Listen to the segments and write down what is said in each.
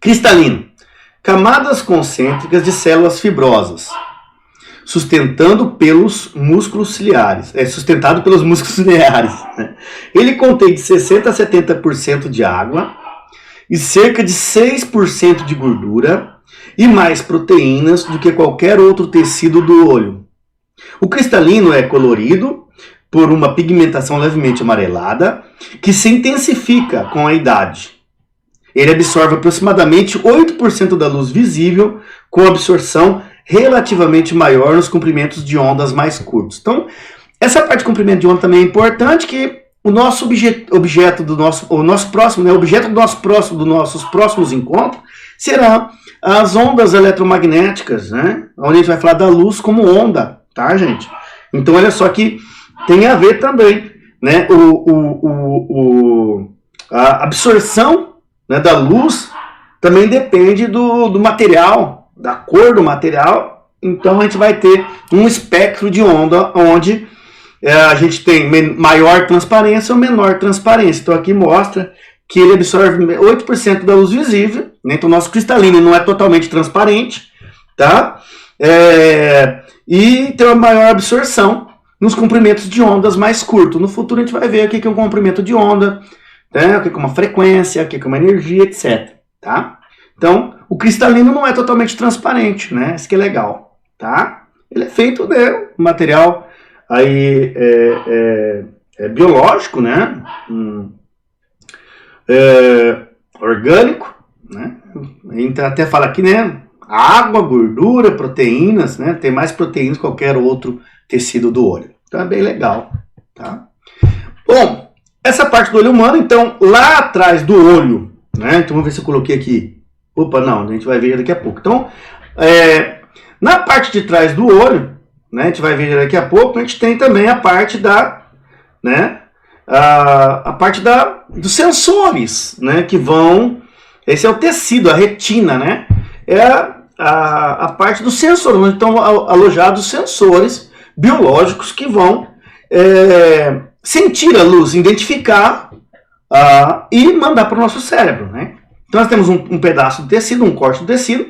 Cristalino. Camadas concêntricas de células fibrosas, sustentado pelos músculos ciliares. Sustentado pelos músculos ciliares. Né? Ele contém de 60% a 70% de água e cerca de 6% de gordura e mais proteínas do que qualquer outro tecido do olho. O cristalino é colorido por uma pigmentação levemente amarelada que se intensifica com a idade. Ele absorve aproximadamente 8% da luz visível, com absorção relativamente maior nos comprimentos de ondas mais curtos. Então, essa parte de comprimento de onda também é importante, que o nosso objeto dos nossos próximos encontros será as ondas eletromagnéticas, né? Onde a gente vai falar da luz como onda, tá, gente? Então, olha só que tem a ver também, né? A absorção, né, da luz também depende do material, da cor do material. Então, a gente vai ter um espectro de onda onde a gente tem maior transparência ou menor transparência. Então, aqui mostra que ele absorve 8% da luz visível, né? Então, o nosso cristalino não é totalmente transparente, tá? E tem uma maior absorção nos comprimentos de ondas mais curtos. No futuro, a gente vai ver o que é um comprimento de onda, né? O que é uma frequência, o que é uma energia, etc. Tá? Então, o cristalino não é totalmente transparente, né? Isso que é legal, tá? Ele é feito de material aí, biológico, né? Orgânico, né? A gente até fala aqui, né? Água, gordura, proteínas, né? Tem mais proteínas que qualquer outro tecido do olho. Então é bem legal, tá? Bom, essa parte do olho humano, então, lá atrás do olho, né? Então vamos ver se eu coloquei aqui. Opa, não, a gente vai ver daqui a pouco. Então, na parte de trás do olho, né? A gente vai ver daqui a pouco, a gente tem também a parte né? A parte dos sensores, né? Que vão... Esse é o tecido, a retina, né? É a parte do sensor, onde estão alojados os sensores biológicos que vão sentir a luz, identificar e mandar para o nosso cérebro, né? Então nós temos um pedaço do tecido, um corte do tecido,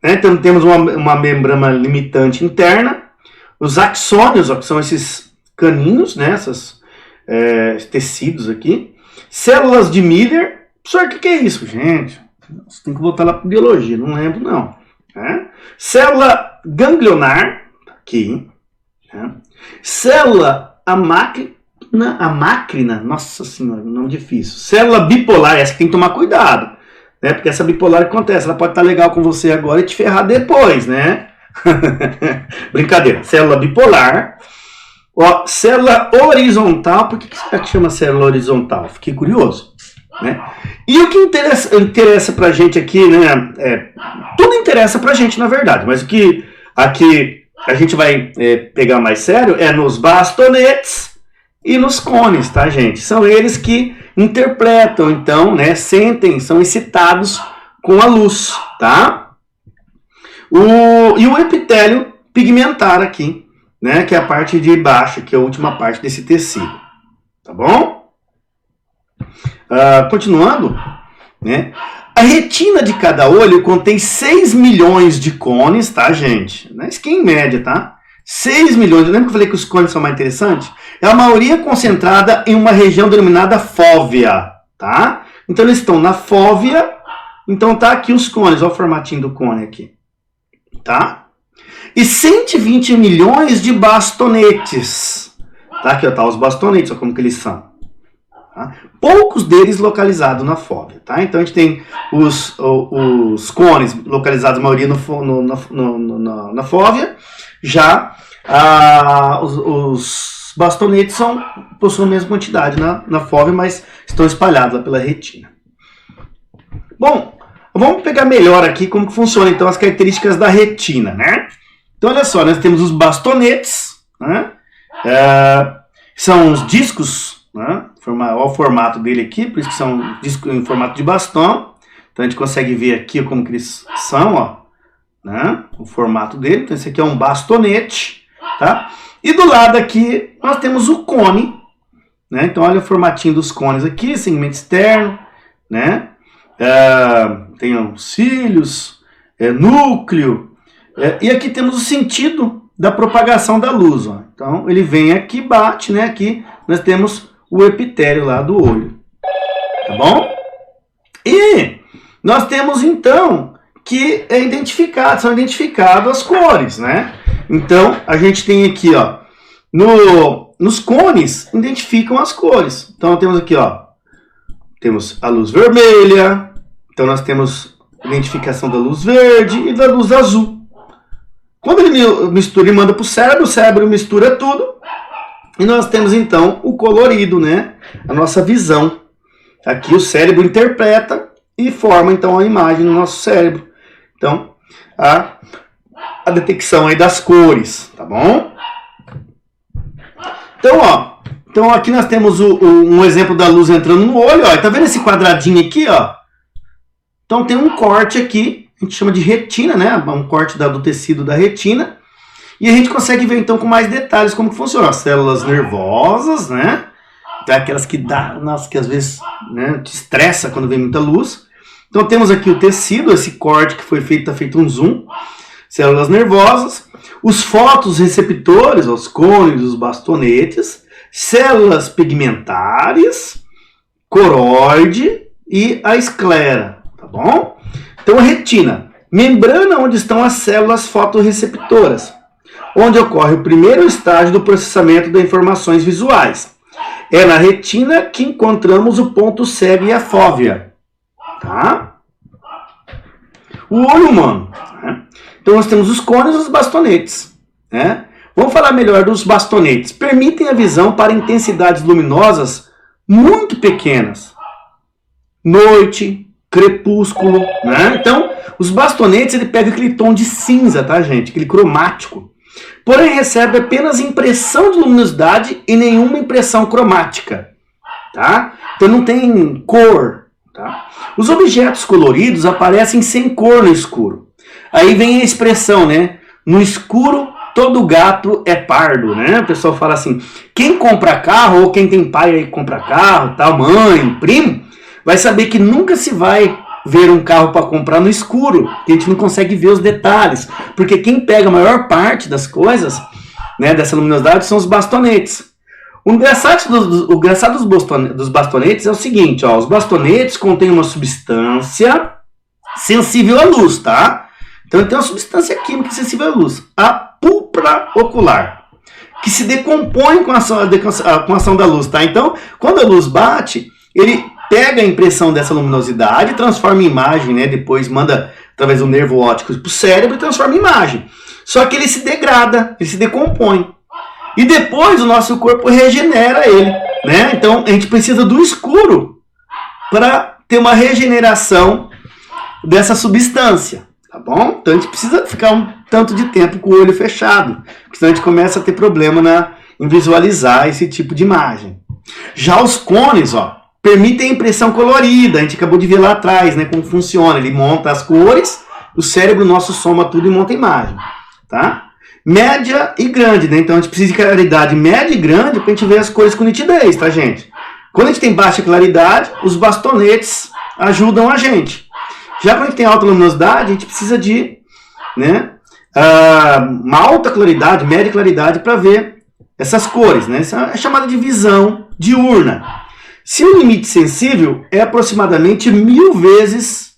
né? Então temos uma membrana limitante interna, os axônios, ó, que são esses caninhos, né? Esses tecidos aqui, células de Miller. Professor, o que é isso, gente? Você tem que voltar lá para biologia, não lembro não. Né? Célula ganglionar, aqui, né? Célula amácrina, nossa senhora, nome difícil. Célula bipolar, essa que tem que tomar cuidado, né? Porque essa bipolar acontece, ela pode estar legal com você agora e te ferrar depois, né? Brincadeira. Célula bipolar. Ó, célula horizontal, por que será que chama célula horizontal? Fiquei curioso. Né? E o que interessa pra gente aqui, né? Tudo interessa pra gente, na verdade, mas o que aqui a gente vai pegar mais sério é nos bastonetes e nos cones, tá, gente? São eles que interpretam, então, né? Sentem, são excitados com a luz, tá? E o epitélio pigmentar aqui, né? Que é a parte de baixo, que é a última parte desse tecido, tá bom? Continuando, né? A retina de cada olho contém 6 milhões de cones, tá, gente? Isso aqui em média, tá? 6 milhões. Lembra que eu falei que os cones são mais interessantes? É a maioria concentrada em uma região denominada fóvea, tá? Então eles estão na fóvea, então tá aqui os cones, olha o formatinho do cone aqui, tá? E 120 milhões de bastonetes, tá? Aqui, ó, tá os bastonetes, olha como que eles são. Tá? Poucos deles localizados na fóvea, tá? Então a gente tem os cones localizados, a maioria na fóvea, já os bastonetes possuem a mesma quantidade na fóvea, mas estão espalhados lá pela retina. Bom, vamos pegar melhor aqui como que funciona então as características da retina, né? Então olha só, nós temos os bastonetes, né? São os discos, né? Olha o formato dele aqui, por isso que são discos em formato de bastão. Então a gente consegue ver aqui como que eles são, ó, né? O formato dele. Então esse aqui é um bastonete, tá? E do lado aqui nós temos o cone, né? Então olha o formatinho dos cones aqui, segmento externo, né? tem os cílios, núcleo, e aqui temos o sentido da propagação da luz. Ó. Então ele vem aqui, bate, né? Aqui nós temos o epitélio lá do olho, tá bom? E nós temos então que são identificadas as cores, né? Então a gente tem aqui, ó, nos cones identificam as cores. Então temos aqui, ó, temos a luz vermelha, então nós temos identificação da luz verde e da luz azul. Quando ele mistura e manda para o cérebro mistura tudo e nós temos então o colorido, né? A nossa visão. Aqui o cérebro interpreta e forma então a imagem no nosso cérebro. Então a detecção aí das cores, tá bom? Então, ó, então aqui nós temos um exemplo da luz entrando no olho, ó. Tá vendo esse quadradinho aqui, ó? Então tem um corte aqui, a gente chama de retina, né? Um corte do tecido da retina. E a gente consegue ver então com mais detalhes como que funciona. As células nervosas, né? Aquelas que que às vezes, né, te estressa quando vem muita luz. Então temos aqui o tecido, esse corte que foi feito, tá feito um zoom. Células nervosas, os fotorreceptores, os cones, os bastonetes, células pigmentares, coroide e a esclera, tá bom? Então a retina, membrana onde estão as células fotorreceptoras, onde ocorre o primeiro estágio do processamento das informações visuais. É na retina que encontramos o ponto cego e a fóvea, tá? O olho humano, né? Então nós temos os cones e os bastonetes, né? Vamos falar melhor dos bastonetes. Permitem a visão para intensidades luminosas muito pequenas. Noite, crepúsculo, né? Então, os bastonetes, ele pega aquele tom de cinza, tá, gente? Aquele cromático. Porém, recebe apenas impressão de luminosidade e nenhuma impressão cromática, tá? Então não tem cor, tá? Os objetos coloridos aparecem sem cor no escuro. Aí vem a expressão, né? No escuro, todo gato é pardo, né? O pessoal fala assim, quem compra carro, ou quem tem pai aí que compra carro, tal, mãe, primo, vai saber que nunca se vai ver um carro para comprar no escuro, que a gente não consegue ver os detalhes, porque quem pega a maior parte das coisas, né, dessa luminosidade, são os bastonetes. O engraçado dos bastonetes é o seguinte, ó, os bastonetes contêm uma substância sensível à luz, tá? Então ele tem uma substância química sensível à luz, a púrpura ocular, que se decompõe com a ação da luz, tá? Então, quando a luz bate, ele pega a impressão dessa luminosidade, transforma em imagem, né? Depois manda através do nervo óptico para o cérebro e transforma em imagem. Só que ele se degrada, ele se decompõe. E depois o nosso corpo regenera ele, né? Então a gente precisa do escuro para ter uma regeneração dessa substância, tá bom? Então a gente precisa ficar um tanto de tempo com o olho fechado, porque senão a gente começa a ter problema em visualizar esse tipo de imagem. Já os cones, ó, permitem a impressão colorida, a gente acabou de ver lá atrás, né, como funciona. Ele monta as cores, o cérebro nosso soma tudo e monta a imagem, tá? Média e grande, né? Então a gente precisa de claridade média e grande para a gente ver as cores com nitidez, tá, gente? Quando a gente tem baixa claridade, os bastonetes ajudam a gente. Já quando a gente tem alta luminosidade, a gente precisa de, né, uma alta claridade, média claridade para ver essas cores, né? Isso é chamada de visão diurna. Se o limite sensível é aproximadamente 1000 vezes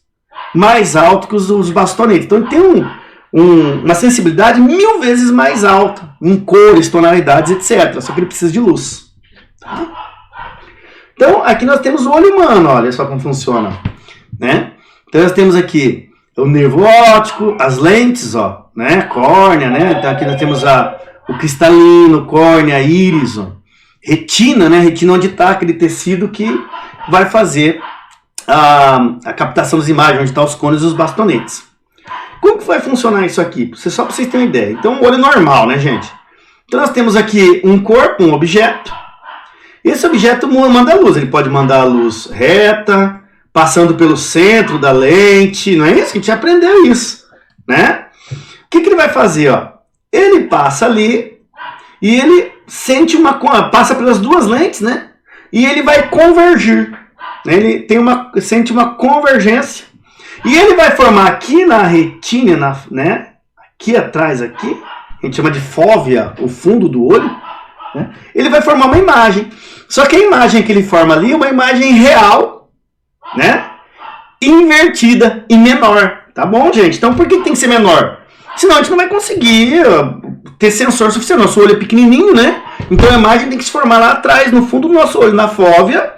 mais alto que os bastonetes. Então ele tem uma sensibilidade 1000 vezes mais alta em cores, tonalidades, etc. Só que ele precisa de luz. Tá? Então aqui nós temos o olho humano, olha só como funciona, né? Então nós temos aqui o nervo óptico, as lentes, ó, né? Córnea, né? Então aqui nós temos o cristalino, córnea, íris, ó. Retina, né? Retina onde está aquele tecido que vai fazer a captação das imagens, onde estão os cones e os bastonetes. Como que vai funcionar isso aqui? Só para vocês terem uma ideia. Então, um olho normal, né, gente? Então, nós temos aqui um corpo, um objeto. Esse objeto manda luz. Ele pode mandar a luz reta, passando pelo centro da lente. Não é isso? A gente já aprendeu isso, né? O que ele vai fazer? Ó? Ele passa ali e ele sente passa pelas duas lentes, né? E ele vai convergir. né? Ele tem sente uma convergência. E ele vai formar aqui na retina, né? Aqui atrás, aqui, a gente chama de fóvea, o fundo do olho, né? Ele vai formar uma imagem. Só que a imagem que ele forma ali é uma imagem real, né? Invertida e menor. Tá bom, gente? Então por que tem que ser menor? Senão a gente não vai conseguir ter sensor suficiente. Nosso olho é pequenininho, né? Então a imagem tem que se formar lá atrás, no fundo do nosso olho, na fóvea.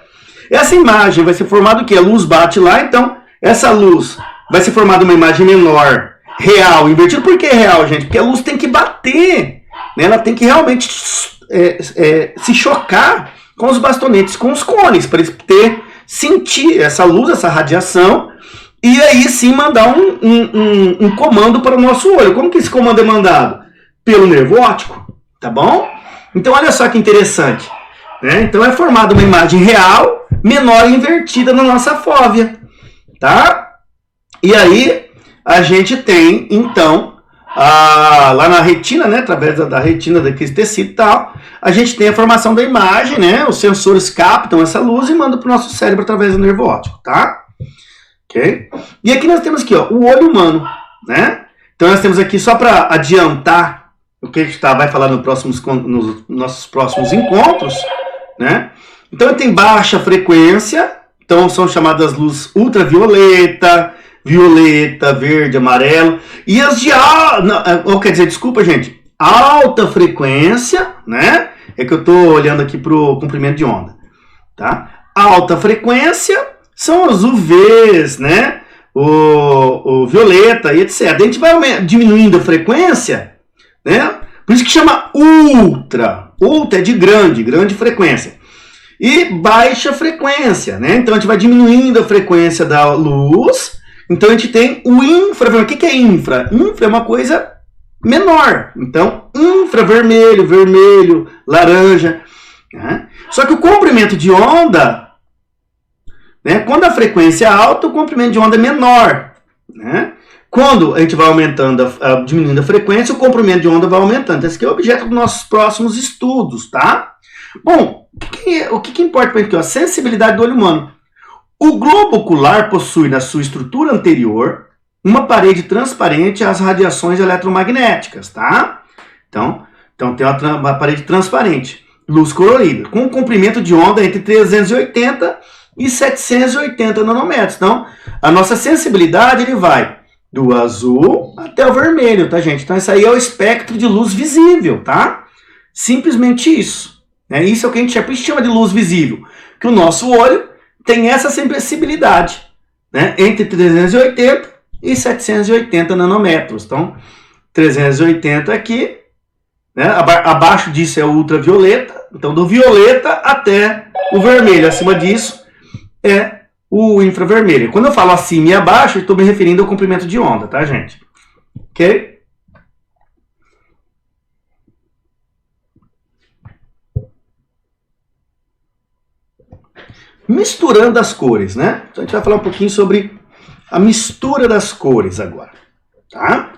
Essa imagem vai ser formada o quê? A luz bate lá, então essa luz vai ser formada uma imagem menor, real, invertida. Por que real, gente? Porque a luz tem que bater, né? Ela tem que realmente se chocar com os bastonetes, com os cones, para eles sentir essa luz, essa radiação, e aí sim mandar um comando para o nosso olho. Como que esse comando é mandado? Pelo nervo óptico, tá bom? Então olha só que interessante, né? Então é formada uma imagem real, menor e invertida na nossa fóvea, tá? E aí a gente tem, então, lá na retina, né? Através da retina daquele tecido e tal, a gente tem a formação da imagem, né? Os sensores captam essa luz e mandam para o nosso cérebro através do nervo óptico, tá? Ok? E aqui nós temos aqui, ó, o olho humano, né? Então nós temos aqui, só para adiantar o que a gente vai falar nos nossos próximos encontros, né? Então ele tem baixa frequência, então são chamadas luzes ultravioleta, violeta, verde, amarelo, e as de quer dizer, desculpa, gente, alta frequência, né? É que eu estou olhando aqui para o comprimento de onda, tá? Alta frequência são os UVs, né? O violeta e etc. A gente vai diminuindo a frequência, né? Por isso que chama ultra. Ultra é de grande frequência. E baixa frequência, né? Então a gente vai diminuindo a frequência da luz. Então a gente tem o infravermelho. O que é infra? Infra é uma coisa menor. Então, infravermelho, vermelho, laranja. Né? Só que o comprimento de onda, né? Quando a frequência é alta, o comprimento de onda é menor. Né? Quando a gente vai aumentando, diminuindo a frequência, o comprimento de onda vai aumentando. Esse aqui é o objeto dos nossos próximos estudos, tá? Bom, o que importa para a gente? A sensibilidade do olho humano. O globo ocular possui na sua estrutura anterior uma parede transparente às radiações eletromagnéticas, tá? Então tem uma parede transparente, luz colorida, com um comprimento de onda entre 380 e 780 nanômetros. Então, a nossa sensibilidade ele vai do azul até o vermelho, tá, gente? Então, isso aí é o espectro de luz visível, tá? Simplesmente isso. Né? Isso é o que a gente chama de luz visível, que o nosso olho tem essa sensibilidade, né? Entre 380 e 780 nanômetros. Então, 380 aqui, né? Abaixo disso é o ultravioleta. Então, do violeta até o vermelho. Acima disso é o infravermelho. Quando eu falo acima e abaixo, eu estou me referindo ao comprimento de onda, tá, gente? Ok? Misturando as cores, né? Então a gente vai falar um pouquinho sobre a mistura das cores agora, tá?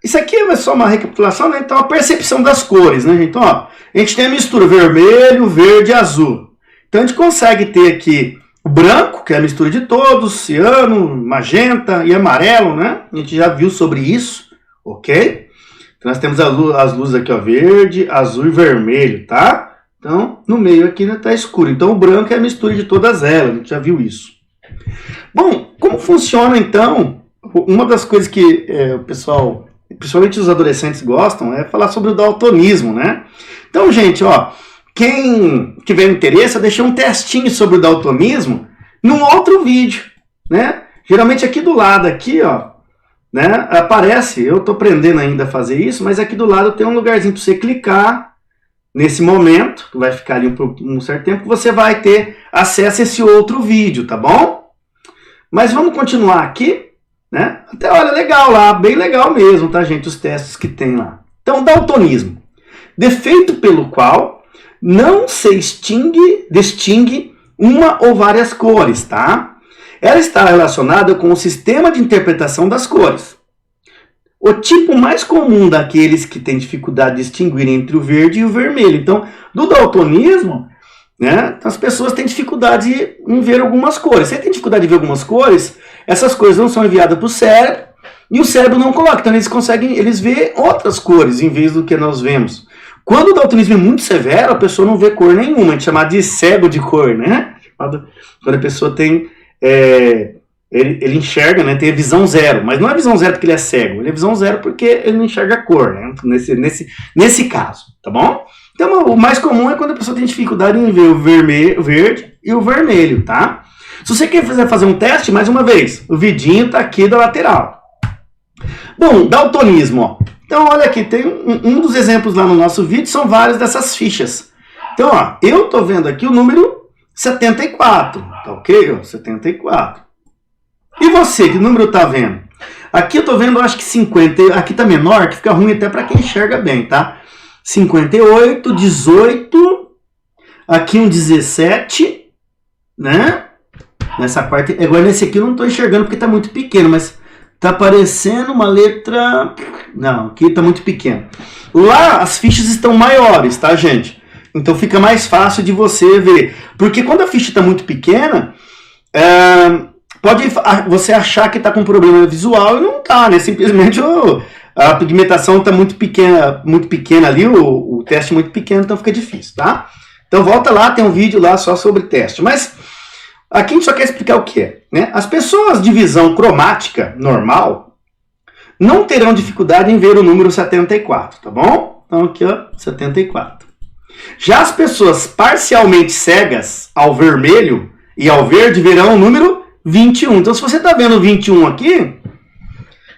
Isso aqui é só uma recapitulação, né? Então a percepção das cores, né? Então, ó, a gente tem a mistura vermelho, verde e azul. Então a gente consegue ter aqui o branco, que é a mistura de todos, ciano, magenta e amarelo, né? A gente já viu sobre isso, ok? Então nós temos as luzes aqui, ó, verde, azul e vermelho, tá? Então, no meio aqui ainda está escuro. Então, o branco é a mistura de todas elas. A gente já viu isso. Bom, como funciona, então? Uma das coisas que o pessoal, principalmente os adolescentes, gostam é falar sobre o daltonismo, né? Então, gente, ó, quem tiver interesse, eu deixei um testinho sobre o daltonismo num outro vídeo, né? Geralmente aqui do lado, aqui, ó, né? Aparece, eu estou aprendendo ainda a fazer isso, mas aqui do lado tem um lugarzinho para você clicar. Nesse momento, que vai ficar ali por um certo tempo, você vai ter acesso a esse outro vídeo, tá bom? Mas vamos continuar aqui, né? Até olha, legal lá, bem legal mesmo, tá, gente? Os testes que tem lá. Então, daltonismo. Defeito pelo qual não se distingue uma ou várias cores, tá? Ela está relacionada com o sistema de interpretação das cores. O tipo mais comum daqueles que têm dificuldade de distinguir entre o verde e o vermelho. Então, do daltonismo, né? Então as pessoas têm dificuldade em ver algumas cores. Se tem dificuldade de ver algumas cores, essas cores não são enviadas para o cérebro e o cérebro não coloca. Então eles veem outras cores em vez do que nós vemos. Quando o daltonismo é muito severo, a pessoa não vê cor nenhuma. A gente chama de cego de cor, né? Quando a pessoa tem... ele enxerga, né? Tem a visão zero. Mas não é visão zero porque ele é cego. Ele é visão zero porque ele não enxerga a cor, né? Nesse caso, tá bom? Então, o mais comum é quando a pessoa tem dificuldade em ver o verde e o vermelho, tá? Se você quer fazer um teste, mais uma vez, o vidinho tá aqui da lateral. Bom, daltonismo, ó. Então, olha aqui, tem um dos exemplos lá no nosso vídeo, são várias dessas fichas. Então, ó, eu tô vendo aqui o número 74, tá ok? Ó, 74. E você, que número tá vendo? Aqui eu tô vendo, acho que 50, aqui tá menor, que fica ruim até para quem enxerga bem, tá? 58, 18, aqui um 17, né? Nessa parte, agora nesse aqui eu não tô enxergando porque tá muito pequeno, mas tá aparecendo uma letra... Não, aqui tá muito pequeno. Lá as fichas estão maiores, tá, gente? Então fica mais fácil de você ver. Porque quando a ficha tá muito pequena, pode você achar que tá com problema visual e não tá, né? Simplesmente a pigmentação tá muito pequena ali, o teste é muito pequeno, então fica difícil, tá? Então volta lá, tem um vídeo lá só sobre teste. Mas... aqui a gente só quer explicar o que é, né? As pessoas de visão cromática normal não terão dificuldade em ver o número 74, tá bom? Então aqui, ó, 74. Já as pessoas parcialmente cegas ao vermelho e ao verde verão o número 21. Então se você está vendo o 21 aqui,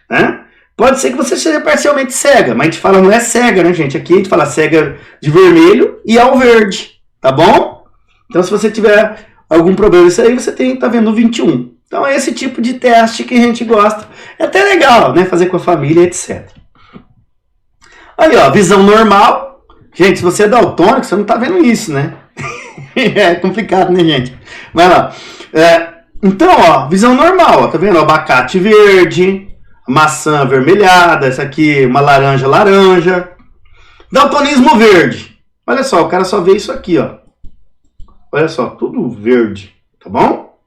né? Pode ser que você seja parcialmente cega, mas a gente fala não é cega, né, gente? Aqui a gente fala cega de vermelho e ao verde, tá bom? Então se você tiver algum problema isso aí, você tá vendo o 21. Então é esse tipo de teste que a gente gosta. É até legal, né? Fazer com a família, etc. Aí, ó, visão normal. Gente, se você é daltônico, você não tá vendo isso, né? É complicado, né, gente? Vai lá. Então, ó, visão normal, ó, tá vendo? Abacate verde, maçã avermelhada, essa aqui, uma laranja. Daltonismo verde. Olha só, o cara só vê isso aqui, ó. Olha só, tudo verde, tá bom?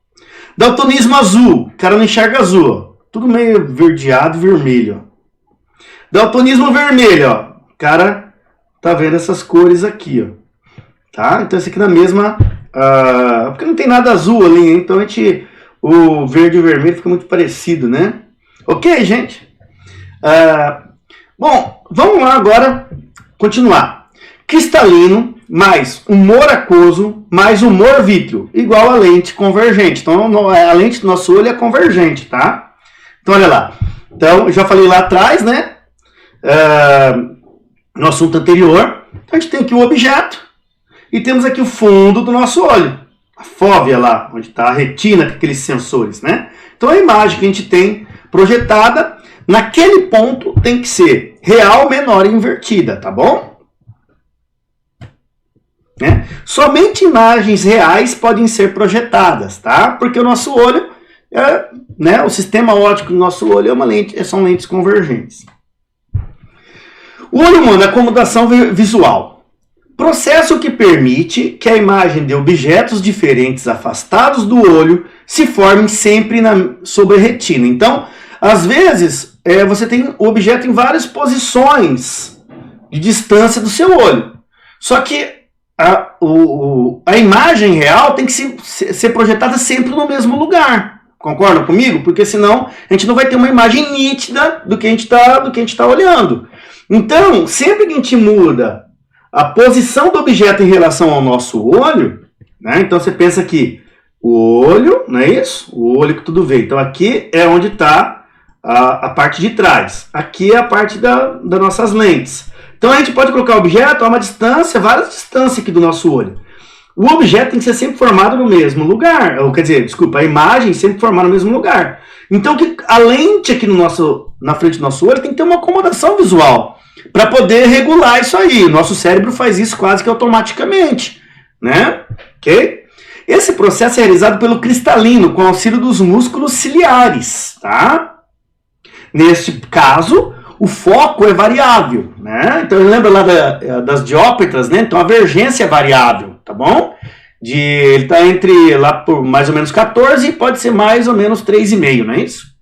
Daltonismo azul, o cara não enxerga azul, ó. Tudo meio verdeado e vermelho, ó. Daltonismo vermelho, ó. O cara tá vendo essas cores aqui, ó. Tá? Então esse aqui na mesma... porque não tem nada azul ali, então o verde e o vermelho fica muito parecido, né? Ok, gente? Bom, vamos lá agora continuar. Cristalino mais humor aquoso mais humor vítreo, igual a lente convergente. Então, a lente do nosso olho é convergente, tá? Então, olha lá. Então, eu já falei lá atrás, né? No assunto anterior. Então, a gente tem aqui o objeto e temos aqui o fundo do nosso olho. A fóvea lá, onde está a retina com aqueles sensores, né? Então, a imagem que a gente tem projetada, naquele ponto tem que ser real, menor e invertida, tá bom? Né? Somente imagens reais podem ser projetadas, tá? Porque o nosso olho, né, o sistema óptico do nosso olho são lentes convergentes. O olho humano é acomodação visual. Processo que permite que a imagem de objetos diferentes afastados do olho se formem sempre sobre a retina. Então, às vezes, você tem o objeto em várias posições de distância do seu olho. Só que a imagem real tem que ser projetada sempre no mesmo lugar. Concordam comigo? Porque senão a gente não vai ter uma imagem nítida do que a gente tá olhando. Então, sempre que a gente muda a posição do objeto em relação ao nosso olho, né? Então você pensa que o olho, não é isso? O olho que tudo vê. Então aqui é onde está a parte de trás. Aqui é a parte das nossas lentes. Então a gente pode colocar o objeto a uma distância, várias distâncias aqui do nosso olho. O objeto tem que ser sempre formado no mesmo lugar. Ou, quer dizer, desculpa, a imagem sempre formada no mesmo lugar. Então a lente aqui na frente do nosso olho tem que ter uma acomodação visual para poder regular isso aí. O nosso cérebro faz isso quase que automaticamente, né? Ok? Esse processo é realizado pelo cristalino com auxílio dos músculos ciliares, tá? Neste caso, o foco é variável, né? Então lembra lá das dióptras, né? Então a divergência é variável, tá bom? Ele está entre lá por mais ou menos 14 e pode ser mais ou menos 3,5, não é isso?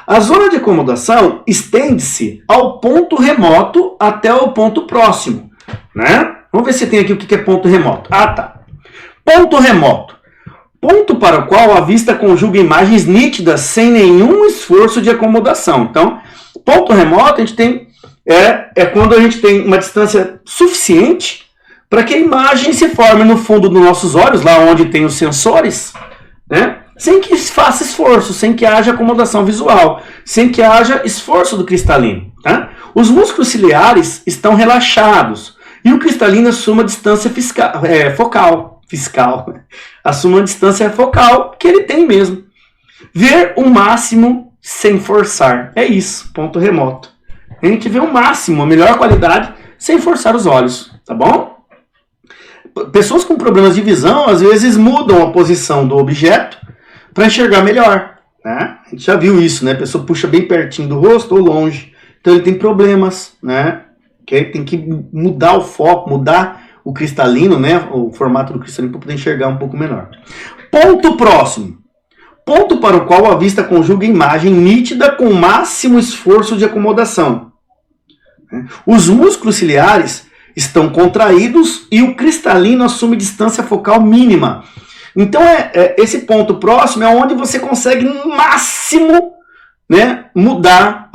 A zona de acomodação estende-se ao ponto remoto até o ponto próximo, né? Vamos ver se tem aqui o que é ponto remoto. Ah, tá. Ponto remoto. Ponto para o qual a vista conjuga imagens nítidas sem nenhum esforço de acomodação. Então, ponto remoto a gente tem é quando a gente tem uma distância suficiente para que a imagem se forme no fundo dos nossos olhos, lá onde tem os sensores, né? Sem que faça esforço, sem que haja acomodação visual, sem que haja esforço do cristalino. Tá? Os músculos ciliares estão relaxados e o cristalino assume a distância focal. Assume a distância focal que ele tem mesmo. Ver o máximo sem forçar. É isso, ponto remoto. A gente vê o máximo, a melhor qualidade, sem forçar os olhos, tá bom? Pessoas com problemas de visão, às vezes, mudam a posição do objeto para enxergar melhor, né? A gente já viu isso, né? A pessoa puxa bem pertinho do rosto ou longe. Então ele tem problemas, né? Que tem que mudar o foco, mudar o cristalino, né? O formato do cristalino para poder enxergar um pouco menor. Ponto próximo. Ponto para o qual a vista conjuga imagem nítida com o máximo esforço de acomodação. Os músculos ciliares estão contraídos e o cristalino assume distância focal mínima. Então, esse ponto próximo é onde você consegue, no máximo, né, mudar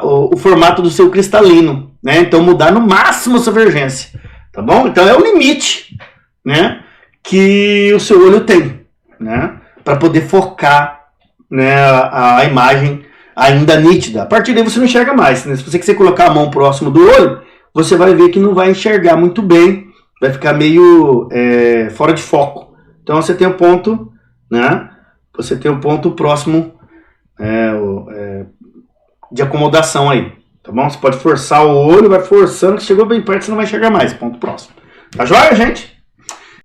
o formato do seu cristalino. Né? Então, mudar no máximo a sua divergência. Tá bom? Então, é o limite, né, que o seu olho tem, né, para poder focar, né, a imagem ainda nítida. A partir daí você não enxerga mais. Né? Se você quiser colocar a mão próximo do olho, você vai ver que não vai enxergar muito bem. Vai ficar meio fora de foco. Então você tem o ponto, né? Você tem o ponto próximo de acomodação aí, tá bom? Você pode forçar o olho, vai forçando, que chegou bem perto, você não vai enxergar mais. Ponto próximo. Tá joia, gente?